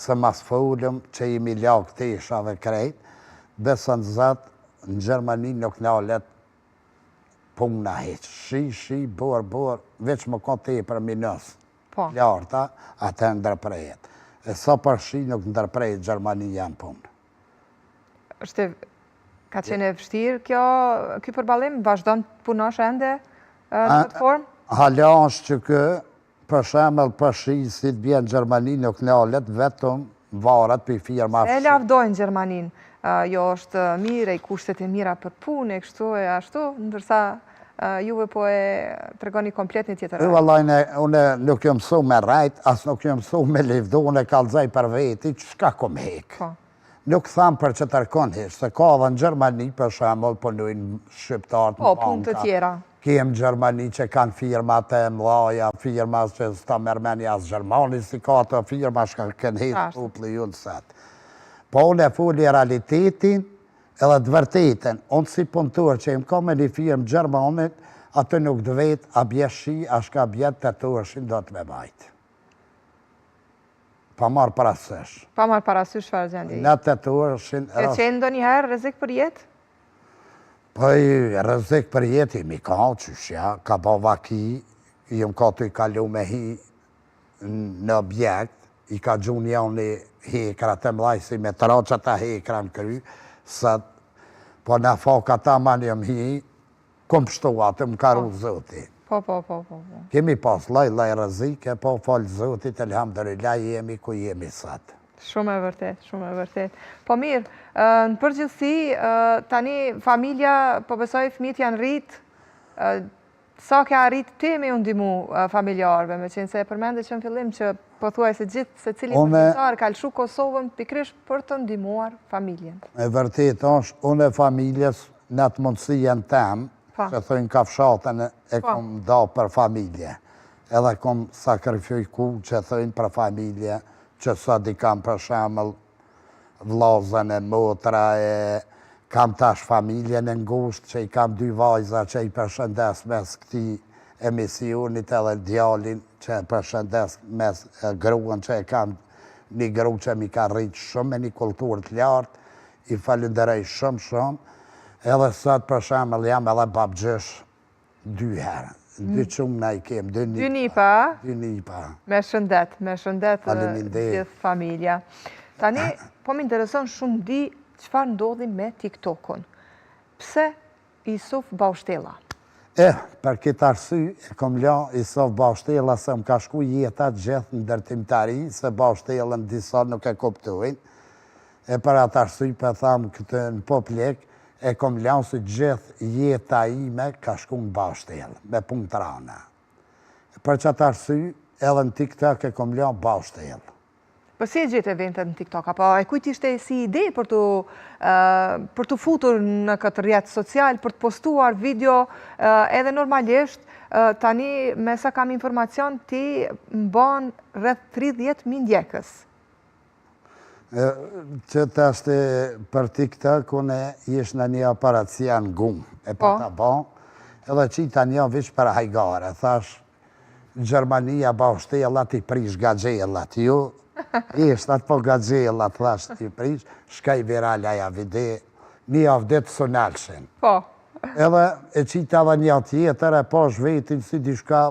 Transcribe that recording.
se mas fullëm që i miljak të ishave krejt, besën zëtë në Gjermani nuk nalet puna heq. Shi, bor, veç më konë të i për minës. Larta, atë e ndërprejet. E sa për shi nuk ndërprejet Gjermani janë punë. Ka qenë e vështirë kjo përballim? Vazhdon të punosh ende në këtë formë? Hala është që kë, për shemëll për shi, si të bjenë Gjermani nuk nalet, vetëm varet për firma E lavdojnë Gjermanin. Jo është mire, i kushtet e mira për punë, e kështu e ashtu, ndërsa juve po e tregoni komplet një tjetër rajt. Vallaj, une nuk jë mësu me rajt, as nuk jë mësu me livdu, une kalzaj për veti, që shka kom hek. Nuk thamë për që tërkon hesh, se ka dhe në Gjermani, për shemëll, punojnë shqiptarët në banka. Punë të tjera. Kem Gjermani që kanë firmat e mlaja, firmat që s'ta mërmeni as Gjermani, si ka të firma shka kënë hesh popli ju në setë. Po unë e fulli realitetin edhe të vërtetën. Unë si punëtur që im ka me një firmë Gjermanit, atë nuk të vetë, a bjeshi, a shka bjetë të turshin do të me bajtë. Pa marë parasysh. Pa marë parasysh, farë gjendje? Në të turshin... E qenë do njëherë rrezik për jetë? Po i rrezik për jetë i mi ka, qëshja, ka ba vaki, i më ka të i kalu me hi në objekt, i ka gjunë janë hekra të mlajsi me të roqa ta hekra në kry, sët, po në foka ta ma njëm hi, kom pështu atë më karu zoti. Po. Kemi pas laj rëzike, po falë zotit, elhamdërillah, jemi ku jemi sët. Shumë e vërtet. Po mirë, në përgjithësi, tani familja, po besoj fëmijët janë rritë, sa ka rritë ti me undimu familjarve, me qenë se e përmende që në fillim që po thuaj se gjithë se cili përgjithar ka lëshu Kosovën pikrish për të ndimuar familjen. E vërtet është, unë e familjes në të mundësien temë, që thëjnë kafshatën e kom da për familje. Edhe kom sakrifiku që thëjnë për familje, që sot i kam për shemëll vlazën e motra e kam tash familjen e ngusht, që i kam 2 vajza që i përshëndes mes këti emisionit edhe djalin që e përshëndes mes gruën që e kam një gru që mi ka rritë shumë me një kulturë të lartë, i falenderoj shumë, edhe sot për shemëll jam edhe babgjësh 2 herë, 2 qumna i kem, 2 nipa. 2 nipa. Me shëndet gjithë familja. Tani, po më intereson shumë di çfarë ndodhi me TikTokun. Pse Isuf Baushtella? Për këtë arsy, e kom la Isuf Baushtella se më ka shku jeta gjithë në ndërtimtari, se Baushtellën disa nuk e kuptojnë. Për atë arsy, për thamë këtë në poplek, e kom la se gjithë jeta ime ka shku në Baushtellë, me punë të rana. Për që atë arsy, edhe në TikTok e kom la Baushtellë. Po si e gjithë eventet në TikTok, apo e kujt ishte si ide për të futur në këtë rrjet social, për të postuar video, edhe normalisht, tani me sa kam informacion, ti mbon rreth 30.000 ndjekës. Që të ashte për TikTok, une ish në një operacia në gumë, e për të bon, edhe qita një vish për hajgare, thash, Gjermania Baushtella ti prish gagjellat, ju, ishtë atë po gagjellat, thash ti prish, shkaj viral aja vide, një avdet së nalshin. Edhe e qita dhe një tjetër, e posh vetin si di shka